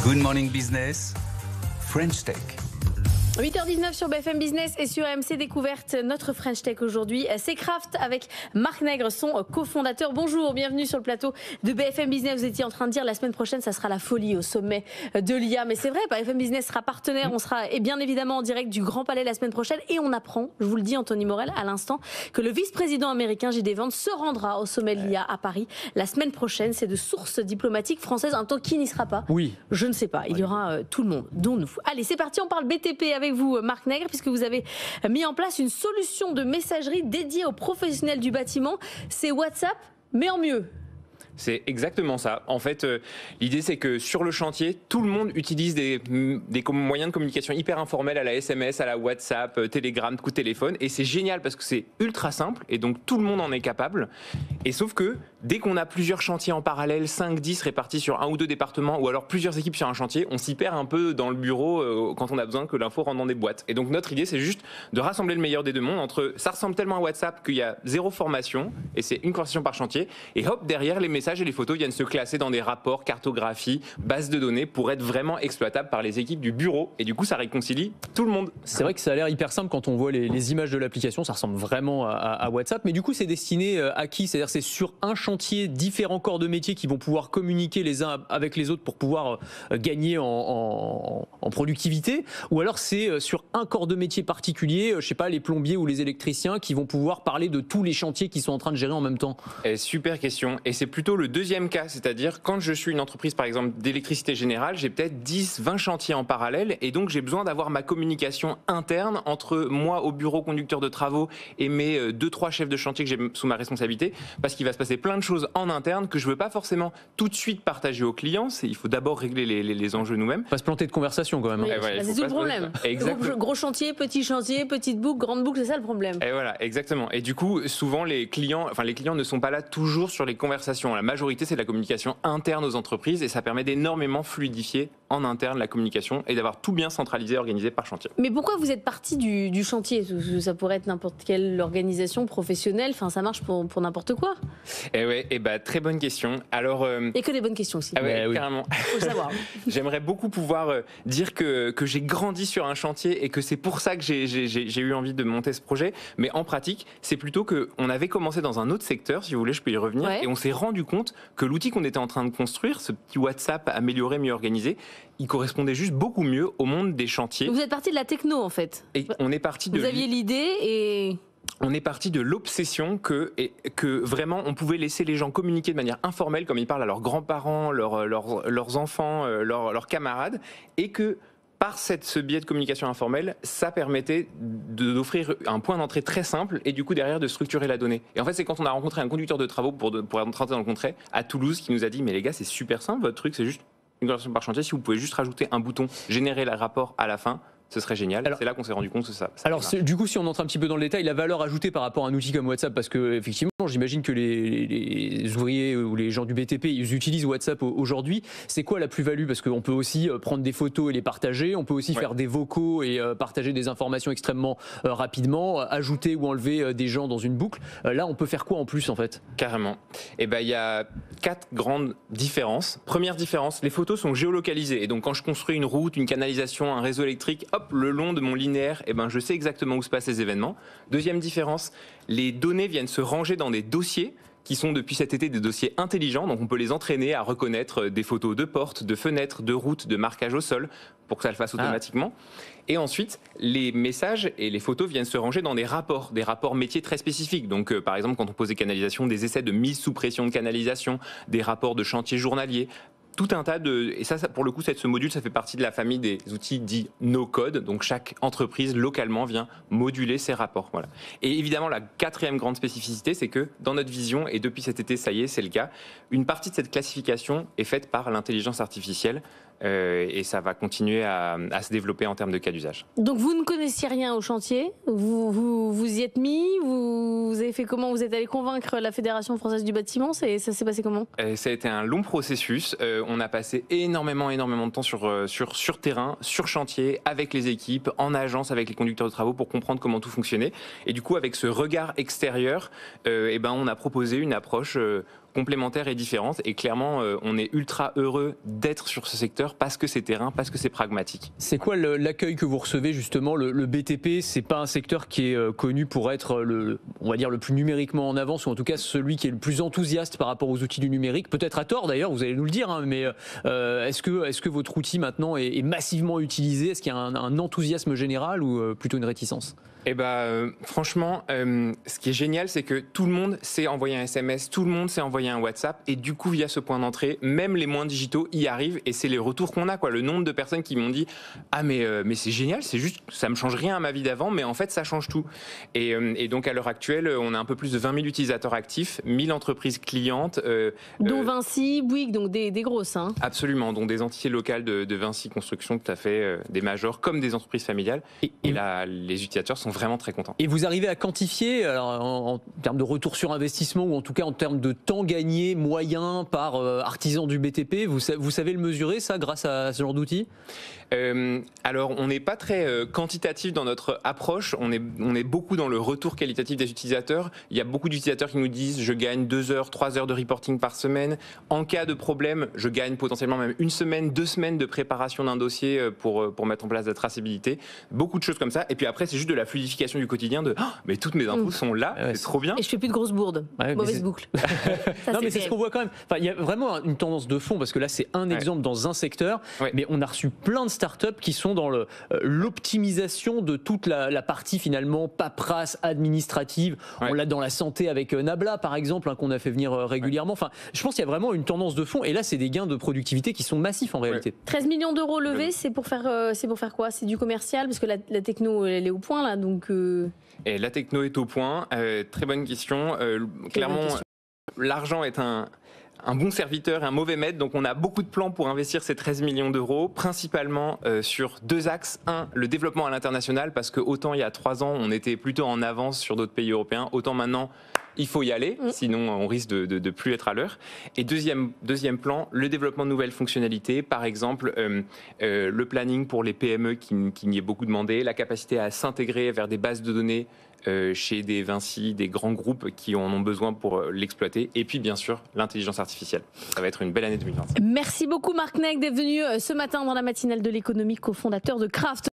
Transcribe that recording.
Good Morning Business, French Tech. 8h19 sur BFM Business et sur AMC Découverte. Notre French Tech aujourd'hui, c'est Craft avec Marc Nègre, son cofondateur. Bonjour, bienvenue sur le plateau de BFM Business. Vous étiez en train de dire la semaine prochaine, ça sera la folie au sommet de l'IA. Mais c'est vrai, BFM Business sera partenaire. On sera bien évidemment en direct du Grand Palais la semaine prochaine. Et on apprend, je vous le dis Anthony Morel à l'instant, que le vice-président américain JD Vance se rendra au sommet de l'IA à Paris la semaine prochaine. C'est de sources diplomatiques françaises. En même temps, qui n'y sera pas? Oui. Je ne sais pas. Il y aura tout le monde, dont nous. Allez, c'est parti, on parle BTP avec vous, Marc Nègre, puisque vous avez mis en place une solution de messagerie dédiée aux professionnels du bâtiment. C'est WhatsApp, mais en mieux. C'est exactement ça. En fait, l'idée, c'est que sur le chantier, tout le monde utilise des moyens de communication hyper informels à la SMS, à la WhatsApp, Telegram, coup de téléphone. Et c'est génial parce que c'est ultra simple et donc tout le monde en est capable. Et sauf que dès qu'on a plusieurs chantiers en parallèle, 5, 10 répartis sur un ou deux départements ou alors plusieurs équipes sur un chantier, on s'y perd un peu dans le bureau quand on a besoin que l'info rentre dans des boîtes. Et donc notre idée, c'est juste de rassembler le meilleur des deux mondes entre ça ressemble tellement à WhatsApp qu'il y a zéro formation et c'est une conversation par chantier. Et hop, derrière, les messages et les photos viennent se classer dans des rapports, cartographie, bases de données pour être vraiment exploitables par les équipes du bureau. Et du coup, ça réconcilie tout le monde. C'est vrai que ça a l'air hyper simple quand on voit les images de l'application. Ça ressemble vraiment à WhatsApp. Mais du coup, c'est destiné à qui? C'est-à-dire c'est sur un chantier, différents corps de métier qui vont pouvoir communiquer les uns avec les autres pour pouvoir gagner en productivité? Ou alors c'est sur un corps de métier particulier, je sais pas, les plombiers ou les électriciens qui vont pouvoir parler de tous les chantiers qu'ils sont en train de gérer en même temps? Super question. Et c'est plutôt le deuxième cas, c'est-à-dire quand je suis une entreprise par exemple d'électricité générale, j'ai peut-être 10, 20 chantiers en parallèle et donc j'ai besoin d'avoir ma communication interne entre moi au bureau conducteur de travaux et mes 2-3 chefs de chantier que j'ai sous ma responsabilité, parce qu'il va se passer plein de choses en interne que je ne veux pas forcément tout de suite partager aux clients. Il faut d'abord régler les enjeux nous-mêmes. Pas se planter de conversation quand même. Oui, c'est tout le problème. Gros chantier, petit chantier, petite boucle, grande boucle, c'est ça le problème. Et voilà, exactement. Et du coup, souvent les clients ne sont pas là toujours sur les conversations. La majorité, c'est de la communication interne aux entreprises et ça permet d'énormément fluidifier en interne la communication et d'avoir tout bien centralisé, organisé par chantier. Mais pourquoi vous êtes parti du chantier? Ça pourrait être n'importe quelle organisation professionnelle, enfin ça marche pour n'importe quoi. Très bonne question. Alors, et que des bonnes questions aussi. Ah ouais, oui. Carrément. Faut le savoir. J'aimerais beaucoup pouvoir dire que j'ai grandi sur un chantier et que c'est pour ça que j'ai eu envie de monter ce projet. Mais en pratique, c'est plutôt qu'on avait commencé dans un autre secteur, si vous voulez, je peux y revenir, et on s'est rendu compte que l'outil qu'on était en train de construire, ce petit WhatsApp amélioré, mieux organisé, il correspondait juste beaucoup mieux au monde des chantiers. Vous êtes parti de la techno en fait. Et on est parti Vous aviez l'idée et... On est parti de l'obsession que vraiment on pouvait laisser les gens communiquer de manière informelle, comme ils parlent à leurs grands-parents, leurs enfants, leurs camarades, et que par ce biais de communication informelle, ça permettait d'offrir un point d'entrée très simple et du coup derrière de structurer la donnée. Et en fait, c'est quand on a rencontré un conducteur de travaux pour entrer dans le concret à Toulouse qui nous a dit « Mais les gars, c'est super simple, votre truc, c'est juste une conversation par chantier. Si vous pouvez juste rajouter un bouton, générer le rapport à la fin, ce serait génial. » C'est là qu'on s'est rendu compte que ça alors, du coup, si on entre un petit peu dans le détail, la valeur ajoutée par rapport à un outil comme WhatsApp, parce que effectivement, j'imagine que les ouvriers ou les gens du BTP, ils utilisent WhatsApp aujourd'hui. C'est quoi la plus-value? Parce qu'on peut aussi prendre des photos et les partager. On peut aussi faire des vocaux et partager des informations extrêmement rapidement, ajouter ou enlever des gens dans une boucle. Là, on peut faire quoi en plus, en fait? Carrément. Il y a 4 grandes différences. Première différence, les photos sont géolocalisées. Et donc, quand je construis une route, une canalisation, un réseau électrique, le long de mon linéaire, je sais exactement où se passent les événements. Deuxième différence, les données viennent se ranger dans des dossiers qui sont depuis cet été des dossiers intelligents, donc on peut les entraîner à reconnaître des photos de portes, de fenêtres, de routes, de marquage au sol, pour que ça le fasse automatiquement. Et ensuite, les messages et les photos viennent se ranger dans des rapports métiers très spécifiques. Donc par exemple, quand on pose des canalisations, des essais de mise sous pression de canalisation, des rapports de chantier journalier, tout un tas de... Et ça pour le coup, ce module, ça fait partie de la famille des outils dits no-code. Donc chaque entreprise, localement, vient moduler ses rapports. Voilà. Et évidemment, la 4e grande spécificité, c'est que dans notre vision, et depuis cet été, ça y est, c'est le cas, une partie de cette classification est faite par l'intelligence artificielle. Et ça va continuer à se développer en termes de cas d'usage. Donc vous ne connaissiez rien au chantier, vous y êtes mis, vous avez fait comment? Vous êtes allé convaincre la Fédération française du bâtiment? Ça s'est passé comment? Ça a été un long processus. On a passé énormément de temps sur terrain, sur chantier, avec les équipes, en agence, avec les conducteurs de travaux pour comprendre comment tout fonctionnait. Et du coup, avec ce regard extérieur, on a proposé une approche complémentaires et différentes. Et clairement, on est ultra heureux d'être sur ce secteur parce que c'est terrain, parce que c'est pragmatique. C'est quoi l'accueil que vous recevez justement? Le BTP, c'est pas un secteur qui est connu pour être on va dire le plus numériquement en avance, ou en tout cas celui qui est le plus enthousiaste par rapport aux outils du numérique. Peut-être à tort d'ailleurs, vous allez nous le dire, hein, mais est-ce que votre outil maintenant est massivement utilisé? Est-ce qu'il y a un enthousiasme général ou plutôt une réticence? Eh ben, franchement, ce qui est génial, c'est que tout le monde sait envoyer un SMS, tout le monde sait envoyer un WhatsApp, et du coup, via ce point d'entrée, même les moins digitaux y arrivent, et c'est les retours qu'on a, quoi. Le nombre de personnes qui m'ont dit « Ah, mais c'est génial, c'est juste, ça me change rien à ma vie d'avant, mais en fait, ça change tout. » Et donc, à l'heure actuelle, on a un peu plus de 20 000 utilisateurs actifs, 1000 entreprises clientes. Dont Vinci, Bouygues, donc des grosses. Hein. Absolument, dont des entités locales de Vinci Construction, tout à fait, des majors, comme des entreprises familiales. Et là, les utilisateurs sont vraiment très contents. Et vous arrivez à quantifier, alors, en termes de retour sur investissement, ou en tout cas en termes de temps gagné moyen par artisan du BTP, vous savez le mesurer, ça, grâce à ce genre d'outils? Alors, on n'est pas très quantitatif dans notre approche. On est beaucoup dans le retour qualitatif des utilisateurs. Il y a beaucoup d'utilisateurs qui nous disent « Je gagne 2 heures, 3 heures de reporting par semaine. En cas de problème, je gagne potentiellement même 1 semaine, 2 semaines de préparation d'un dossier pour mettre en place la traçabilité. » Beaucoup de choses comme ça. Et puis après, c'est juste de la fluidification du quotidien de « Mais toutes mes infos sont là, c'est trop bien. » Et je fais plus de grosses bourdes. Mauvaise boucle. Ça, non, mais c'est ce qu'on voit quand même. Enfin, il y a vraiment une tendance de fond, parce que là, c'est un exemple dans un secteur, mais on a reçu plein de startups qui sont dans l'optimisation de toute la partie finalement paperasse administrative. On l'a dans la santé avec Nabla par exemple, hein, qu'on a fait venir régulièrement. Enfin, je pense qu'il y a vraiment une tendance de fond, et là c'est des gains de productivité qui sont massifs en réalité. 13 millions d'euros levés, c'est pour faire quoi? C'est du commercial, parce que la techno elle est au point là, donc. Et la techno est au point. Très bonne question. Clairement, l'argent est un bon serviteur et un mauvais maître, donc on a beaucoup de plans pour investir ces 13 millions d'euros, principalement sur 2 axes. Un, le développement à l'international, parce que autant il y a 3 ans on était plutôt en avance sur d'autres pays européens, autant maintenant il faut y aller, sinon on risque de plus être à l'heure. Et deuxième plan, le développement de nouvelles fonctionnalités, par exemple le planning pour les PME qui n'y est beaucoup demandé, la capacité à s'intégrer vers des bases de données chez des Vinci, des grands groupes qui en ont besoin pour l'exploiter. Et puis, bien sûr, l'intelligence artificielle. Ça va être une belle année 2025. Merci beaucoup, Marc Nègre, d'être venu ce matin dans la matinale de l'économie, cofondateur de Craft.